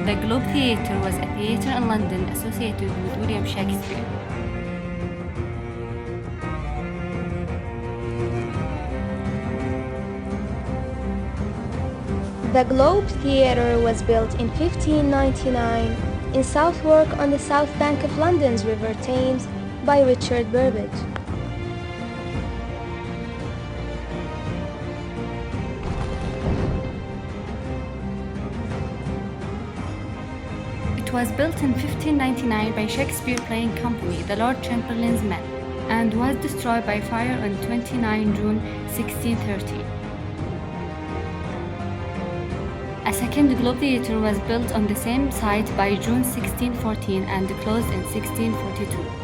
The Globe Theatre was a theatre in London associated with William Shakespeare. The Globe Theatre was built in 1599 in Southwark on the south bank of London's River Thames by Richard Burbage. It was built in 1599 by Shakespeare Playing Company, the Lord Chamberlain's Men, and was destroyed by fire on 29 June 1630. A second Globe Theatre was built on the same site by June 1614 and closed in 1642.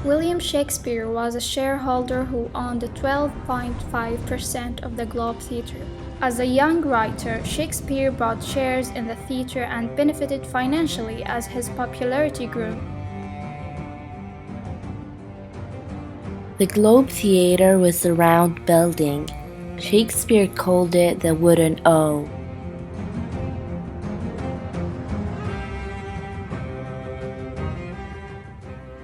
William Shakespeare was a shareholder who owned 12.5% of the Globe Theatre. As a young writer, Shakespeare bought shares in the theatre and benefited financially as his popularity grew. The Globe Theatre was a round building. Shakespeare called it the Wooden O.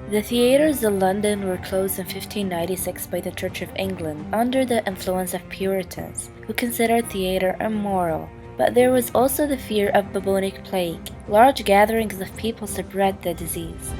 The theatres in London were closed in 1596 by the Church of England under the influence of Puritans, who considered theatre immoral. But there was also the fear of bubonic plague. Large gatherings of people spread the disease.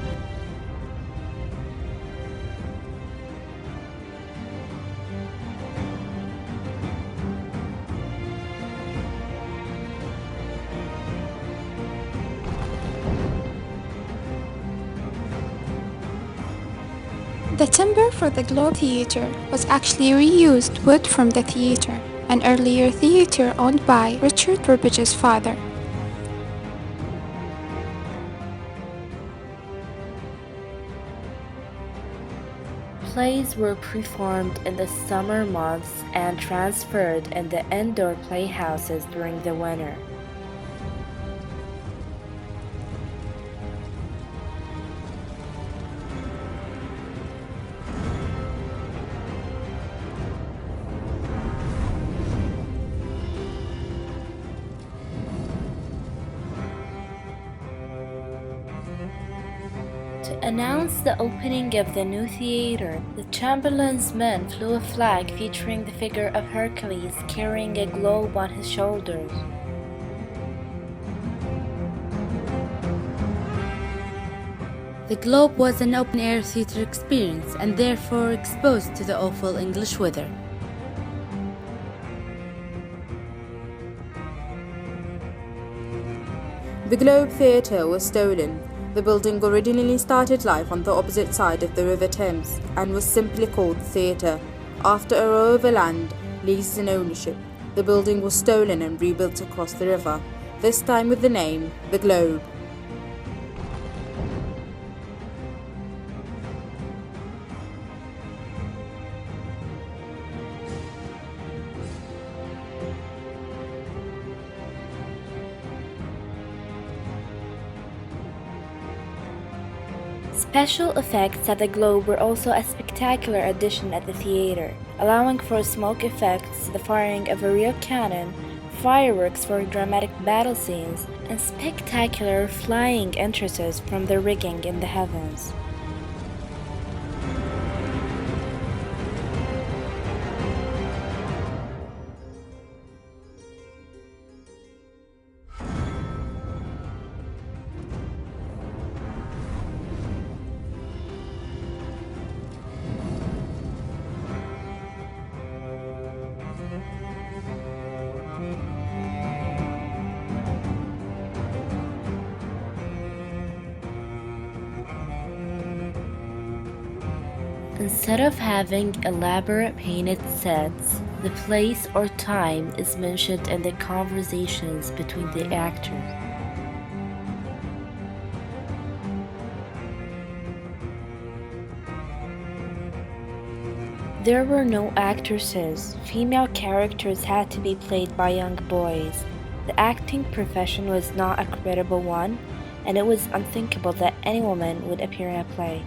The timber for the Globe Theatre was actually reused wood from the theatre, an earlier theatre owned by Richard Burbage's father. Plays were performed in the summer months and transferred in the indoor playhouses during the winter. To announce the opening of the new theatre, the Chamberlain's men flew a flag featuring the figure of Hercules carrying a globe on his shoulders. The Globe was an open-air theatre experience and therefore exposed to the awful English weather. The Globe Theatre was stolen. The building originally started life on the opposite side of the River Thames and was simply called the theatre. After a row of land, leases and ownership, the building was stolen and rebuilt across the river, this time with the name The Globe. Special effects at the Globe were also a spectacular addition at the theatre, allowing for smoke effects, the firing of a real cannon, fireworks for dramatic battle scenes, and spectacular flying entrances from the rigging in the heavens. Instead of having elaborate painted sets, the place or time is mentioned in the conversations between the actors. There were no actresses. Female characters had to be played by young boys. The acting profession was not a credible one, and it was unthinkable that any woman would appear in a play.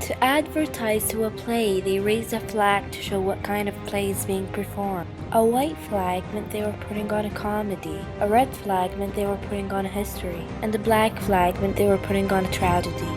To advertise to a play, they raised a flag to show what kind of play is being performed. A white flag meant they were putting on a comedy, a red flag meant they were putting on a history, and a black flag meant they were putting on a tragedy.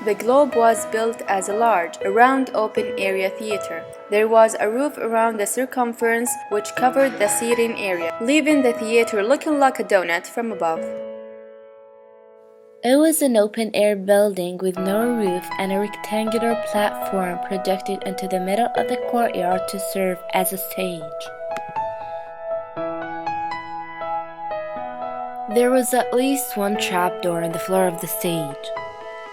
The Globe was built as a large, round open-area theater. There was a roof around the circumference which covered the seating area, leaving the theater looking like a donut from above. It was an open-air building with no roof and a rectangular platform projected into the middle of the courtyard to serve as a stage. There was at least one trapdoor in the floor of the stage,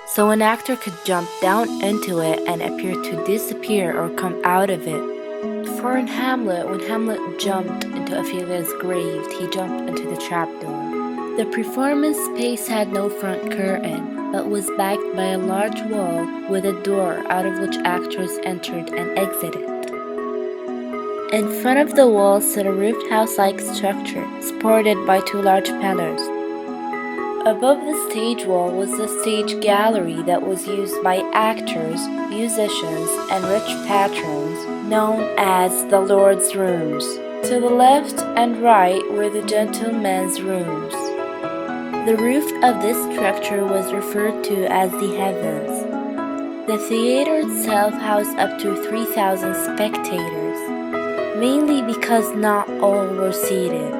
so an actor could jump down into it and appear to disappear or come out of it. For in Hamlet, when Hamlet jumped into Ophelia's grave, he jumped into the trapdoor. The performance space had no front curtain, but was backed by a large wall with a door out of which actors entered and exited. In front of the wall stood a roofed house-like structure, supported by two large pillars. Above the stage wall was a stage gallery that was used by actors, musicians, and rich patrons, known as the Lord's Rooms. To the left and right were the gentlemen's rooms. The roof of this structure was referred to as the heavens. The theater itself housed up to 3,000 spectators, mainly because not all were seated.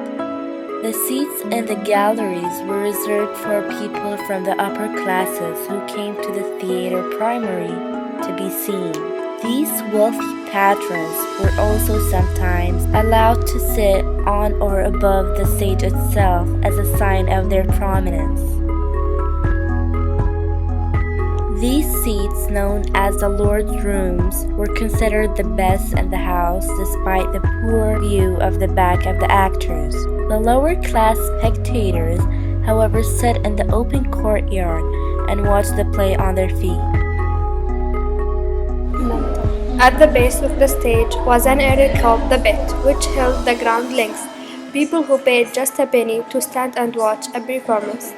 The seats in the galleries were reserved for people from the upper classes who came to the theater primarily to be seen. These wealthy patrons were also sometimes allowed to sit on or above the stage itself as a sign of their prominence. These seats, known as the Lord's Rooms, were considered the best in the house despite the poor view of the back of the actors. The lower class spectators, however, sat in the open courtyard and watched the play on their feet. At the base of the stage was an area called the pit, which held the ground length, people who paid just a penny to stand and watch a performance.